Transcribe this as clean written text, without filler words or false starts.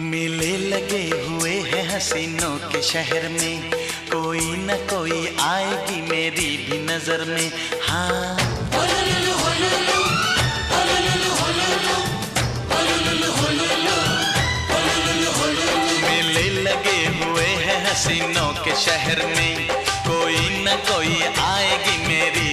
मेले लगे हुए हैं हसीनों के शहर में, कोई न कोई आएगी मेरी भी नजर में। हाँ मेले लगे हुए हैं हसीनों के शहर में, कोई न कोई आएगी मेरी